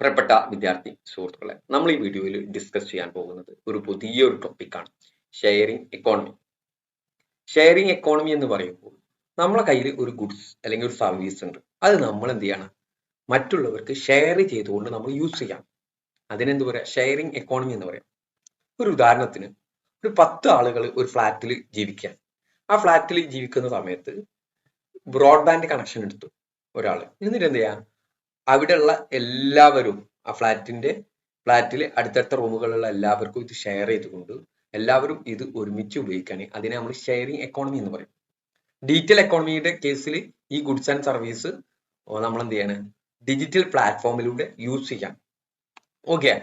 പ്രിയപ്പെട്ട വിദ്യാർത്ഥി സുഹൃത്തുക്കളെ, നമ്മൾ ഈ വീഡിയോയിൽ ഡിസ്കസ് ചെയ്യാൻ പോകുന്നത് ഒരു പുതിയൊരു ടോപ്പിക്കാണ്, ഷെയറിംഗ് എക്കോണമി. ഷെയറിംഗ് എക്കോണമി എന്ന് പറയുമ്പോൾ നമ്മളെ കയ്യിൽ ഒരു ഗുഡ്സ് അല്ലെങ്കിൽ ഒരു സർവീസ് ഉണ്ട്. അത് നമ്മൾ എന്ത് ചെയ്യണം? മറ്റുള്ളവർക്ക് ഷെയർ ചെയ്തുകൊണ്ട് നമ്മൾ യൂസ് ചെയ്യാം. അതിനെന്ത് പറയാം? ഷെയറിംഗ് എക്കോണമി എന്ന് പറയാം. ഒരു ഉദാഹരണത്തിന്, ഒരു 10 ആളുകൾ ഒരു ഫ്ലാറ്റിൽ ജീവിക്കാൻ. ആ ഫ്ലാറ്റിൽ ജീവിക്കുന്ന സമയത്ത് ബ്രോഡ്ബാൻഡ് കണക്ഷൻ എടുത്തു ഒരാൾ. എന്നിട്ട് എന്ത് ചെയ്യാം? അവിടെയുള്ള എല്ലാവരും ആ ഫ്ലാറ്റിൽ അടുത്തടുത്ത റൂമുകളുള്ള എല്ലാവർക്കും ഇത് ഷെയർ ചെയ്തുകൊണ്ട് എല്ലാവരും ഇത് ഒരുമിച്ച് ഉപയോഗിക്കുകയാണ്. അതിനെ നമ്മൾ ഷെയറിംഗ് എക്കോണമി എന്ന് പറയും. ഡിജിറ്റൽ എക്കോണമിയുടെ കേസിൽ ഈ ഗുഡ്സ് ആൻഡ് സർവീസ് നമ്മൾ എന്ത് ചെയ്യണം? ഡിജിറ്റൽ പ്ലാറ്റ്ഫോമിലൂടെ യൂസ് ചെയ്യാം. Okay,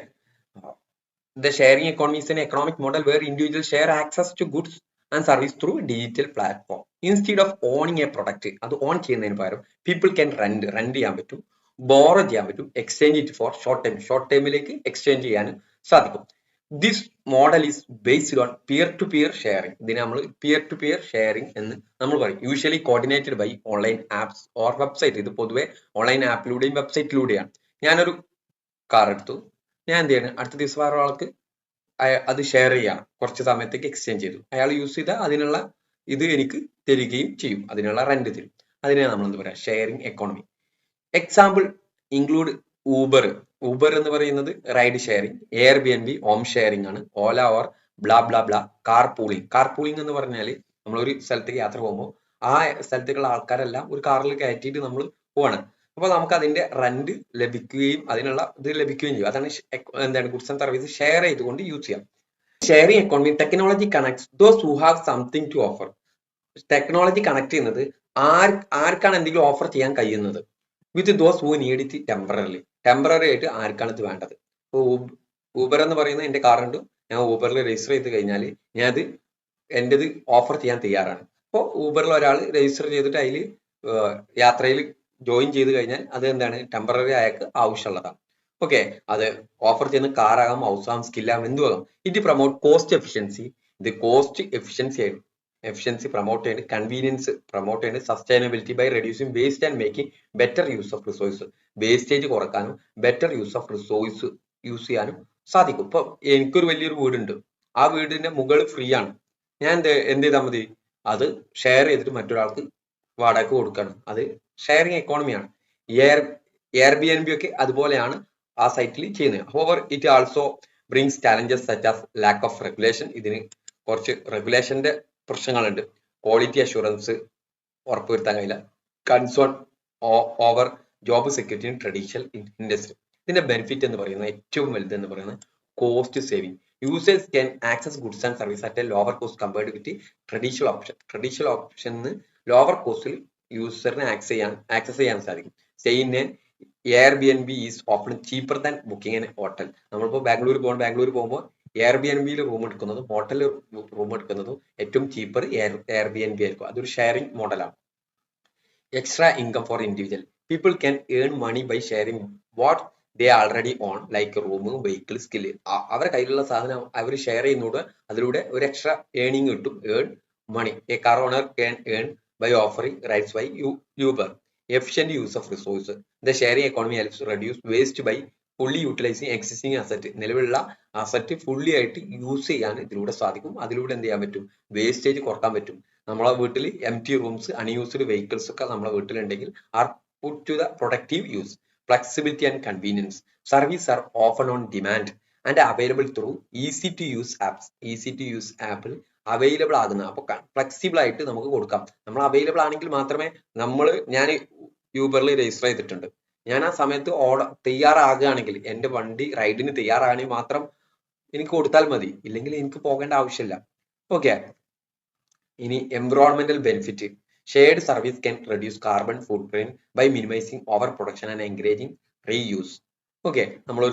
the sharing economy is an economic model where individuals share access to goods and service through digital platform. Instead of owning a product, അത് on ചെയ്യുന്നതിന് പകരം people can rent ചെയ്യാൻ പറ്റും, borrow ചെയ്യാൻ പറ്റും, exchange it for short ടൈമിലേക്ക് exchange ചെയ്യാനും സാധിക്കും. This model is based on peer to peer sharing. ഇതിനെ നമ്മൾ പിയർ ടു പിയർ ഷെയറിംഗ് എന്ന് നമ്മൾ പറയും. Usually coordinated by online apps or website. ഇത് പൊതുവെ ഓൺലൈൻ ആപ്പിലൂടെയും വെബ്സൈറ്റിലൂടെയാണ്. ഞാനൊരു കാർ എടുത്തു, ഞാൻ എന്ത് ചെയ്യണം? അടുത്ത ദിവസം വേറെ ആൾക്ക് അത് ഷെയർ ചെയ്യണം. കുറച്ച് സമയത്തേക്ക് എക്സ്ചേഞ്ച് ചെയ്തു, അയാൾ യൂസ് ചെയ്താൽ അതിനുള്ള ഇത് എനിക്ക് തരികയും ചെയ്യും, അതിനുള്ള റെന്റ് തരും. അതിനെയാണ് നമ്മൾ എന്ത് പറയാ? Sharing economy. Example include Uber എന്ന് പറയുന്നത് ride sharing, air B N B home sharing ആണ്, Ola or bla bla bla car pooling എന്ന് പറഞ്ഞാൽ നമ്മൾ ഒരു സ്ഥലത്തേക്ക് യാത്ര പോകുമ്പോൾ ആ സ്ഥലത്തേക്കുള്ള ആൾക്കാരെല്ലാം ഒരു കാറിൽ കയറ്റിയിട്ട് നമ്മൾ പോവാണ്. അപ്പോൾ നമുക്ക് അതിന്റെ റെന്റ് ലഭിക്കുകയും അതിനുള്ള ഇത് ലഭിക്കുകയും ചെയ്യും. അതാണ് എന്താണ് ഗുഡ്സ് ആൻഡ് സർവീസ് ഷെയർ ചെയ്തുകൊണ്ട് യൂസ് ചെയ്യാം. Sharing economy technology connects those who have something to offer. Technology connect ചെയ്യുന്നത് ആർക്കാണ് എന്തെങ്കിലും ഓഫർ ചെയ്യാൻ കഴിയുന്നത് with those who need it temporary ആയിട്ട് ആർക്കാണ് ഇത് വേണ്ടത്. ഇപ്പോൾ ഊബർ എന്ന് പറയുന്ന എന്റെ കാറുണ്ട്, ഞാൻ ഊബറിൽ രജിസ്റ്റർ ചെയ്ത് കഴിഞ്ഞാൽ ഞാൻ അത് എൻ്റെത് ഓഫർ ചെയ്യാൻ തയ്യാറാണ്. അപ്പോൾ ഊബറിൽ ഒരാൾ രജിസ്റ്റർ ചെയ്തിട്ട് അതിൽ യാത്രയിൽ ജോയിൻ ചെയ്ത് കഴിഞ്ഞാൽ അത് എന്താണ്? ടെമ്പററി അയാൾക്ക് ആവശ്യമുള്ളതാണ്. ഓക്കെ, അത് ഓഫർ ചെയ്യുന്ന കാറാകാം, ഹൗസാകാം, സ്കില്ലാകാം, എന്തുവാകാം. It promote cost efficiency. ഇത് കോസ്റ്റ് എഫിഷ്യൻസി പ്രൊമോട്ട് ചെയ്യുന്നത്, കൺവീനിയൻസ് പ്രൊമോട്ട് ചെയ്യുന്നത്, sustainability by reducing waste and making better use of resource. Wastage കുറക്കാനും better use of resource use ചെയ്യാനും സാധിക്കും. ഇപ്പൊ എനിക്കൊരു വലിയൊരു വീടുണ്ട്, ആ വീടിന്റെ മുകളിൽ ഫ്രീ ആണ്. ഞാൻ എന്ത് ചെയ്താൽ മതി? അത് ഷെയർ ചെയ്തിട്ട് മറ്റൊരാൾക്ക് വാടക കൊടുക്കണം. അത് ഷെയറിംഗ് എക്കോണമിയാണ്. എയർ ബി എൻ ബി ഒക്കെ അതുപോലെയാണ് ആ സൈറ്റിൽ ചെയ്യുന്നത്. However it also brings challenges such as lack of regulation. ഇതിന് കുറച്ച് റെഗുലേഷന്റെ പ്രശ്നങ്ങളുണ്ട്. ക്വാളിറ്റി അഷുറൻസ് ഉറപ്പുവരുത്താൻ കഴിയില്ല. Concern over job security in traditional industry. ഇതിന്റെ ബെനിഫിറ്റ് എന്ന് പറയുന്നത്, ഏറ്റവും വലുത് എന്ന് പറയുന്നത് cost saving. Users can access goods and service at a lower cost compared with traditional option lower കോസ്റ്റിൽ യൂസറിനെ ആക്സസ് ചെയ്യാൻ സാധിക്കും. സ്റ്റേയിൻ air B N B is often cheaper than booking an hotel. നമ്മളിപ്പോൾ ബാംഗ്ലൂർ പോകുമ്പോൾ എയർ ബി എൻ ബിയിൽ റൂം എടുക്കുന്നതും ഹോട്ടലിൽ റൂം എടുക്കുന്നതും ഏറ്റവും cheaper air B N B ആയിരിക്കും. അതൊരു ഷെയറിംഗ് മോഡലാണ്. Extra income for individual. People can earn money by sharing what they already own, like room, vehicle, skill. അവരുടെ കയ്യിലുള്ള സാധനം അവർ ഷെയർ ചെയ്യുന്നതോടെ അതിലൂടെ ഒരു എക്സ്ട്രാ ഏണിംഗ് കിട്ടും. Earn money. A car owner can earn by offering rights by Uber. Efficient use of resources. The sharing economy helps reduce waste by fully utilizing existing asset. നിലവിലുള്ള asset fully ആയിട്ട് use ചെയ്യാൻ ഇതിലൂടെ സാധിക്കും. അതിലൂടെ എന്ത് ചെയ്യാൻ പറ്റും? വേസ്റ്റേജ് കുറക്കാൻ പറ്റും. നമ്മളെ വീട്ടിൽ എംപ്റ്റി റൂംസ്, അൺയൂസ്ഡ് വെഹിക്കിൾസ് ഒക്കെ നമ്മളെ വീട്ടിലുണ്ടെങ്കിൽ are put to the productive use. Flexibility and convenience. Services are often on demand and available through easy to use apps. Easy to use ആപ്പിൽ അവൈലബിൾ ആകുന്ന, അപ്പൊ ഫ്ലെക്സിബിൾ ആയിട്ട് നമുക്ക് കൊടുക്കാം. നമ്മൾ അവൈലബിൾ ആണെങ്കിൽ മാത്രമേ ഞാൻ യൂബറിൽ രജിസ്റ്റർ ചെയ്തിട്ടുണ്ട്, ഞാൻ ആ സമയത്ത് തയ്യാറാകുകയാണെങ്കിൽ, എന്റെ വണ്ടി റൈഡിന് തയ്യാറാണെങ്കിൽ മാത്രം എനിക്ക് കൊടുത്താൽ മതി, ഇല്ലെങ്കിൽ എനിക്ക് പോകേണ്ട ആവശ്യമില്ല. ഓക്കെ, ഇനി environmental benefit. Shared service can reduce carbon footprint by minimising over production and encouraging reuse. Okay, നമ്മൾ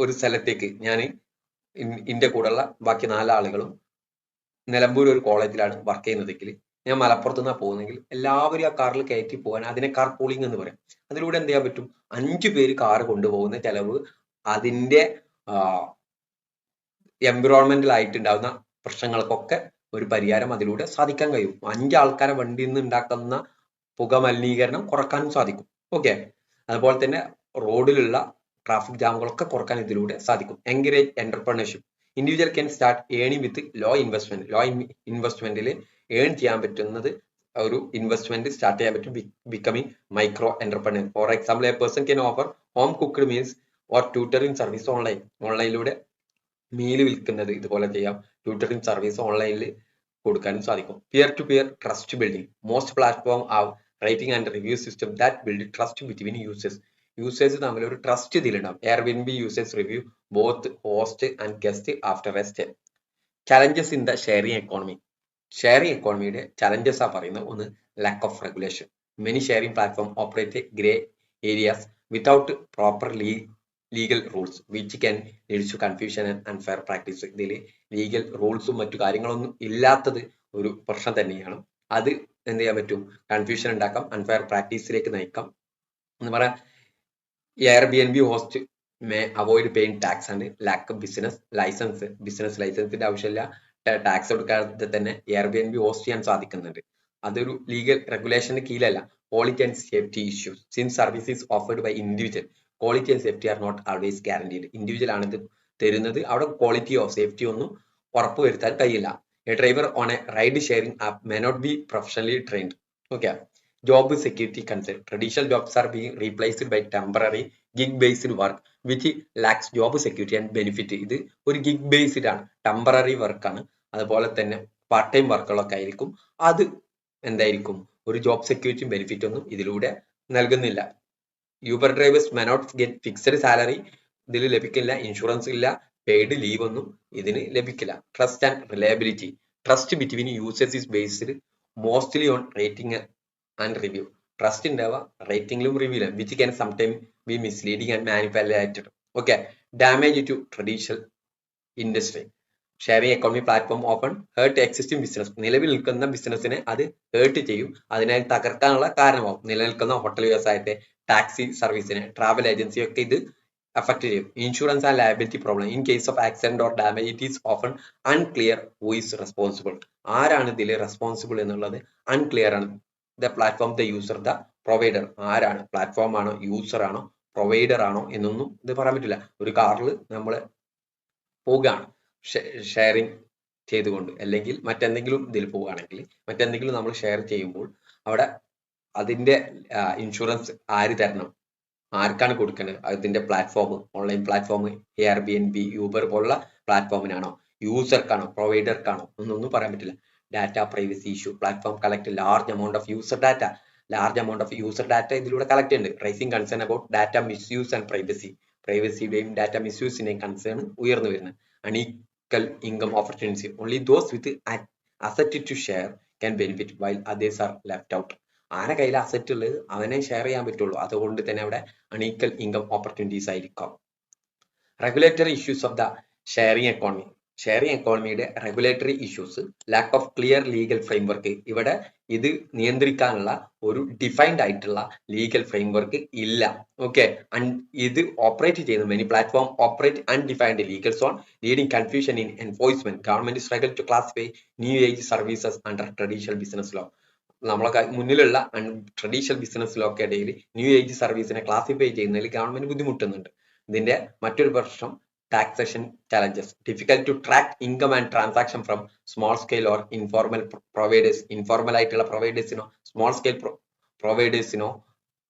ഒരു സ്ഥലത്തേക്ക്, ഞാൻ എന്റെ കൂടെയുള്ള ബാക്കി 4 ആളുകളും നിലമ്പൂർ ഒരു കോളേജിലാണ് വർക്ക് ചെയ്യുന്നതെങ്കിൽ, ഞാൻ മലപ്പുറത്ത് നിന്നാണ് പോകുന്നെങ്കിൽ എല്ലാവരും ആ കാറിൽ കയറ്റി പോകാൻ അതിനെ കാർ പൂളിംഗ് എന്ന് പറയും. അതിലൂടെ എന്ത് ചെയ്യാൻ പറ്റും? 5 പേര് കാർ കൊണ്ടുപോകുന്ന ചെലവ്, അതിന്റെ എൻവിറോൺമെന്റൽ ആയിട്ടുണ്ടാകുന്ന പ്രശ്നങ്ങൾക്കൊക്കെ ഒരു പരിഹാരം അതിലൂടെ സാധിക്കാൻ കഴിയും. 5 ആൾക്കാരെ വണ്ടിയിൽ നിന്ന് ഉണ്ടാക്കുന്ന പുക മലിനീകരണം കുറക്കാനും സാധിക്കും. ഓക്കെ, അതുപോലെ തന്നെ റോഡിലുള്ള ട്രാഫിക് ജാമുകളൊക്കെ കുറക്കാൻ ഇതിലൂടെ സാധിക്കും. Encourage entrepreneurship. Individual can start earning with low ഇൻവെസ്റ്റ്മെന്റിൽ ഏൺ ചെയ്യാൻ പറ്റുന്നത് ഒരു ഇൻവെസ്റ്റ്മെന്റ് സ്റ്റാർട്ട് ചെയ്യാൻ പറ്റും. Becoming micro entrepreneur. For example, a person can offer home cooked meals or tutoring service ഓൺലൈനിലൂടെ മീൽ വിൽക്കുന്നത് ഇതുപോലെ ചെയ്യാം. ട്യൂട്ടറിംഗ് സർവീസ് ഓൺലൈനിൽ കൊടുക്കാനും സാധിക്കും. Peer to peer trust building. Most platform have rating and review system that build trust between users തമ്മിൽ ഒരു trust ഇതിലുണ്ടാവും. Airbnb users review both host and guest after a stay. Challenges in the sharing economy. Sharing എക്കോണമിയുടെ challenges ആ പറയുന്നത് ഒന്ന്, lack of regulation. Many sharing platform operate grey areas without proper legal rules which can lead to confusion and unfair practice. ഇതിൽ legal റൂൾസും മറ്റു കാര്യങ്ങളൊന്നും ഇല്ലാത്തത് ഒരു പ്രശ്നം തന്നെയാണ്. അത് എന്ത് ചെയ്യാൻ പറ്റും? കൺഫ്യൂഷൻ ഉണ്ടാക്കാം, അൺഫെയർ പ്രാക്ടീസിലേക്ക് നയിക്കാം എന്ന് പറയാം. Airbnb host may avoid paying tax and lack of business ലൈസൻസിന്റെ ആവശ്യമില്ല, ടാക്സ് കൊടുക്കാതെ തന്നെ Airbnb ഹോസ്റ്റ് ചെയ്യാൻ സാധിക്കുന്നുണ്ട്. അതൊരു ലീഗൽ റെഗുലേഷന് കീഴിലല്ല. Quality and safety issues. Since services offered by individual, quality and safety are not always guaranteed. Individual ആണ് ഇത് തരുന്നത്, അവിടെ ക്വാളിറ്റിയോ സേഫ്റ്റി ഒന്നും ഉറപ്പുവരുത്താൻ കഴിയില്ല. A driver on a ride sharing app may not be professionally trained. Okay. Job security concern. Traditional jobs are being replaced by temporary gig-based work which lacks job security and benefit. ഇത് ഒരു gig based ആണ്, temporary work ആണ്. അതുപോലെ തന്നെ part time വർക്കുകളൊക്കെ ആയിരിക്കും. അത് എന്തായിരിക്കും? ഒരു ജോബ് സെക്യൂരിറ്റിയും ബെനിഫിറ്റ് ഒന്നും ഇതിലൂടെ നൽകുന്നില്ല. Uber drivers may not get fixed salary, ഇതിൽ ലഭിക്കില്ല. ഇൻഷുറൻസ് ഇല്ല, പെയ്ഡ് ലീവ് ഒന്നും ഇതിന് ലഭിക്കില്ല. Trust and reliability. Trust between users is based mostly on rating and review. Trust ഉണ്ടാവുക റേറ്റിംഗിലും റിവ്യൂലും, which can sometime be misleading and manipulated. Okay. Damage to traditional industry. Sharing economy platform open hurt existing business. നിലവിൽ നിൽക്കുന്ന ബിസിനസിനെ അത് heart ചെയ്യും, അതിനായി തകർക്കാനുള്ള കാരണമാവും. നിലനിൽക്കുന്ന ഹോട്ടൽ വ്യവസായത്തെ, ടാക്സി സർവീസിനെ, ട്രാവൽ ഏജൻസി ഒക്കെ ഇത് അഫക്ട് ചെയ്യും. Insurance and liability problem. In case of accident or damage it is often unclear who is responsible. ആരാണ് ഇതിൽ റെസ്പോൺസിബിൾ എന്നുള്ളത് അൺക്ലിയർ ആണ്. The platform, the user, the provider. ആരാണ്? പ്ലാറ്റ്ഫോം ആണോ, യൂസർ ആണോ, പ്രൊവൈഡർ ആണോ എന്നൊന്നും ഇത് പറയാൻ പറ്റില്ല. ഒരു കാറിൽ നമ്മൾ പോവുകയാണ് ഷെയറിംഗ് ചെയ്തുകൊണ്ട്, അല്ലെങ്കിൽ മറ്റെന്തെങ്കിലും ഇതിൽ പോവുകയാണെങ്കിൽ, മറ്റെന്തെങ്കിലും നമ്മൾ ഷെയർ ചെയ്യുമ്പോൾ അവിടെ അതിന്റെ ഇൻഷുറൻസ് ആര് തരണം, ആർക്കാണ് കൊടുക്കേണ്ടത്? അതിന്റെ platform, online platform Airbnb, Uber പോലുള്ള പ്ലാറ്റ്ഫോമിനാണോ, യൂസർക്കാണോ, പ്രൊവൈഡർക്കാണോ എന്നൊന്നും പറയാൻ പറ്റില്ല. Data privacy issue. Platform collect a large amount of user data. ഇതിലൂടെ കളക്ട് ചെയ്യുന്നുണ്ട്. Raising concern about data misuse and privacy. പ്രൈവസിയുടെയും ഡാറ്റ മിസ്യൂസിന്റെയും കൺസേൺ ഉയർന്നു വരുന്നത്. Unequal income opportunity. Only those with asset to share can benefit while others are left out. ആരെ കയ്യിൽ asset ഉള്ളത് അവനെ ഷെയർ ചെയ്യാൻ പറ്റുള്ളൂ. അതുകൊണ്ട് തന്നെ അവിടെ അൺഈക്വൽ ഇൻകം ഓപ്പർച്യൂണിറ്റീസ് ആയിരിക്കും. Regulatory issues of the sharing economy. Sharing എക്കോണമിയുടെ regulatory issues. Lack of clear legal framework. ഇവിടെ ഇത് നിയന്ത്രിക്കാനുള്ള ഒരു ഡിഫൈൻഡ് ആയിട്ടുള്ള ലീഗൽ ഫ്രെയിംവർക്ക് ഇല്ല. ഓക്കെ. ഇത് ഓപ്പറേറ്റ് ചെയ്യുന്ന many platform operate undefined legal zone, leading confusion in enforcement. Government struggle to classify new age services under traditional business law. നമ്മളെ മുന്നിലുള്ള ട്രഡീഷണൽ ബിസിനസ് ലോ ഒക്കെ ഇടയിൽ ന്യൂ ഏജ് സർവീസിനെ classify ചെയ്യുന്നതിൽ government ബുദ്ധിമുട്ടുന്നുണ്ട്. ഇതിന്റെ മറ്റൊരു പ്രശ്നം taxation challenges. Difficult to track income and transaction from small scale or informal providers. Informal ആയിട്ടുള്ള പ്രൊവൈഡേഴ്സിനോ സ്മോൾ സ്കെയിൽ പ്രൊവൈഡേഴ്സിനോ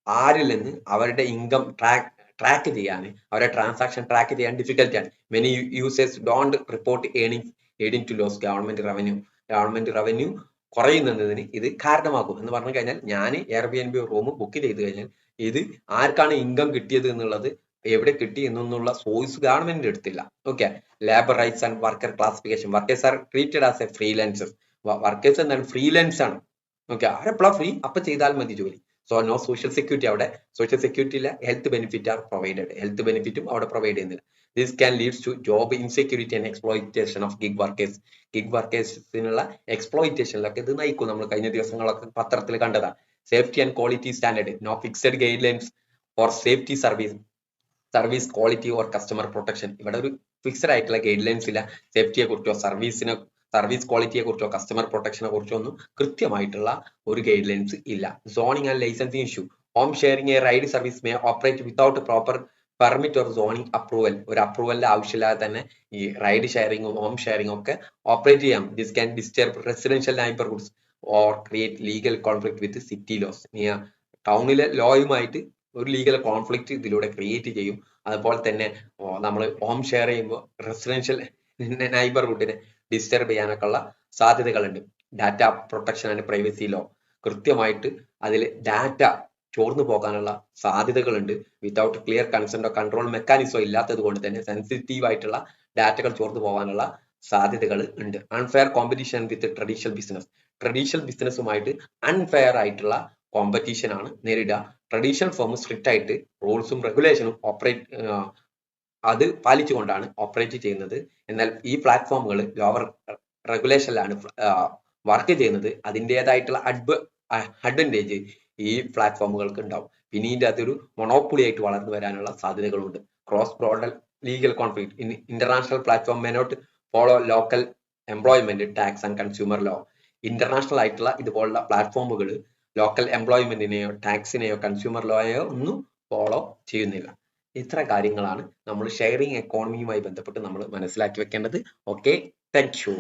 ആരിൽ നിന്ന് അവരുടെ ഇൻകം ട്രാക്ക് ചെയ്യാൻ, അവരുടെ ട്രാൻസാക്ഷൻ ട്രാക്ക് ചെയ്യാൻ ഡിഫിക്കൽട്ടി ആണ്. Many users don't report earning to loss. Government revenue കുറയുന്നതിന് ഇത് കാരണമാകും. എന്ന് പറഞ്ഞു കഴിഞ്ഞാൽ, ഞാൻ Airbnb റൂം ബുക്ക് ചെയ്ത് കഴിഞ്ഞാൽ ഇത് ആർക്കാണ് ഇൻകം കിട്ടിയത് എന്നുള്ളത്, എവിടെ കിട്ടി എന്നുള്ള സോഴ്സ് ഗവൺമെന്റ് എടുത്തില്ല. Okay. Labour rights and worker classification. Workers are treated as a freelancers. Workers എന്താണ്? ഫ്രീലാൻസ് ആണ്. ഓക്കെ. ആരെപ്പോഴാ ഫ്രീ അപ്പൊ ചെയ്താൽ മതി ജോലി. So no social security. അവിടെ സോഷ്യൽ സെക്യൂരിറ്റി ഇല്ല. Health benefit are provided. Health ബെനിഫിറ്റും അവിടെ പ്രൊവൈഡ് ചെയ്യുന്നില്ല. This can leads to job insecurity and exploitation of gig workers. Gig വർക്കേഴ്സിനുള്ള എക്സ്പ്ലോയിറ്റേഷനിലൊക്കെ ഇത് നയിക്കും. നമ്മൾ കഴിഞ്ഞ ദിവസങ്ങളൊക്കെ പത്രത്തിൽ കണ്ടതാണ്. Safety and quality standard. No fixed guidelines for safety service quality or customer protection. ഇവിടെ ഒരു ഫിക്സഡ് ആയിട്ടുള്ള ഗൈഡ് ലൈൻസ് ഇല്ല. സേഫ്റ്റിയെ കുറിച്ചോ സർവീസ് ക്വാളിറ്റിയെ കുറിച്ചോ കസ്റ്റമർ പ്രൊട്ടക്ഷനെ കുറിച്ചോ ഒന്നും കൃത്യമായിട്ടുള്ള ഒരു ഗൈഡ് ലൈൻസ് ഇല്ല. Zoning and licensing issue. Home sharing A ride service may operate without proper permit or zoning approval, ഒരു അപ്രൂവലിന്റെ ആവശ്യമില്ലാതെ തന്നെ ഈ റൈഡ് ഷെയറിങ്ങും ഹോം ഷെയറിംഗും ഒക്കെ ഓപ്പറേറ്റ് ചെയ്യാം. This can disturb residential neighbourhoods or create legal conflict with city laws. ടൗണിലെ ലോയുമായിട്ട് ഒരു legal conflict ഇതിലൂടെ ക്രിയേറ്റ് ചെയ്യും. അതുപോലെ തന്നെ നമ്മൾ ഹോം ഷെയർ ചെയ്യുമ്പോൾ റെസിഡൻഷ്യൽ നൈബർഹുഡിനെ ഡിസ്റ്റർബ് ചെയ്യാനൊക്കെ ഉള്ള സാധ്യതകളുണ്ട്. Data protection and privacy law, കൃത്യമായിട്ട് അതിൽ ഡാറ്റ ചോർന്നു പോകാനുള്ള സാധ്യതകളുണ്ട്. വിത്തൗട്ട് ക്ലിയർ കൺസെന്റോ കൺട്രോൾ മെക്കാനിസമോ ഇല്ലാത്തത് കൊണ്ട് തന്നെ സെൻസിറ്റീവ് ആയിട്ടുള്ള ഡാറ്റകൾ ചോർന്നു പോകാനുള്ള സാധ്യതകൾ ഉണ്ട്. അൺഫെയർ കോമ്പറ്റീഷൻ വിത്ത് ട്രഡീഷണൽ ബിസിനസ്സുമായിട്ട് അൺഫെയർ ആയിട്ടുള്ള കോമ്പറ്റീഷൻ ആണ് നേരിടുക. ട്രഡീഷണൽ ഫേം സ്ട്രിക്റ്റ് ആയിട്ട് റൂൾസും റെഗുലേഷനും അത് പാലിച്ചുകൊണ്ടാണ് ഓപ്പറേറ്റ് ചെയ്യുന്നത്. എന്നാൽ ഈ പ്ലാറ്റ്ഫോമുകൾ ലോവർ റെഗുലേഷനിലാണ് വർക്ക് ചെയ്യുന്നത്. അതിൻ്റെതായിട്ടുള്ള അഡ്വാൻറ്റേജ് ഈ പ്ലാറ്റ്ഫോമുകൾക്ക് ഉണ്ടാവും. പിന്നീട് അതൊരു മൊണോപ്പൊളി ആയിട്ട് വളർന്നു വരാനുള്ള സാധ്യതകളുണ്ട്. Cross border legal conflict in international platform may not follow local employment tax and consumer law. International ആയിട്ടുള്ള ഇതുപോലുള്ള പ്ലാറ്റ്ഫോമുകൾ ലോക്കൽ എംപ്ലോയ്മെന്റിനെയോ ടാക്സിനെയോ കൺസ്യൂമർ ലോയോ ഒന്നും ഫോളോ ചെയ്യുന്നില്ല. ഇത്ര കാര്യങ്ങളാണ് നമ്മൾ ഷെയറിംഗ് എക്കോണമിയുമായി ബന്ധപ്പെട്ട് നമ്മൾ മനസ്സിലാക്കി വെക്കേണ്ടത്. Okay, thank you.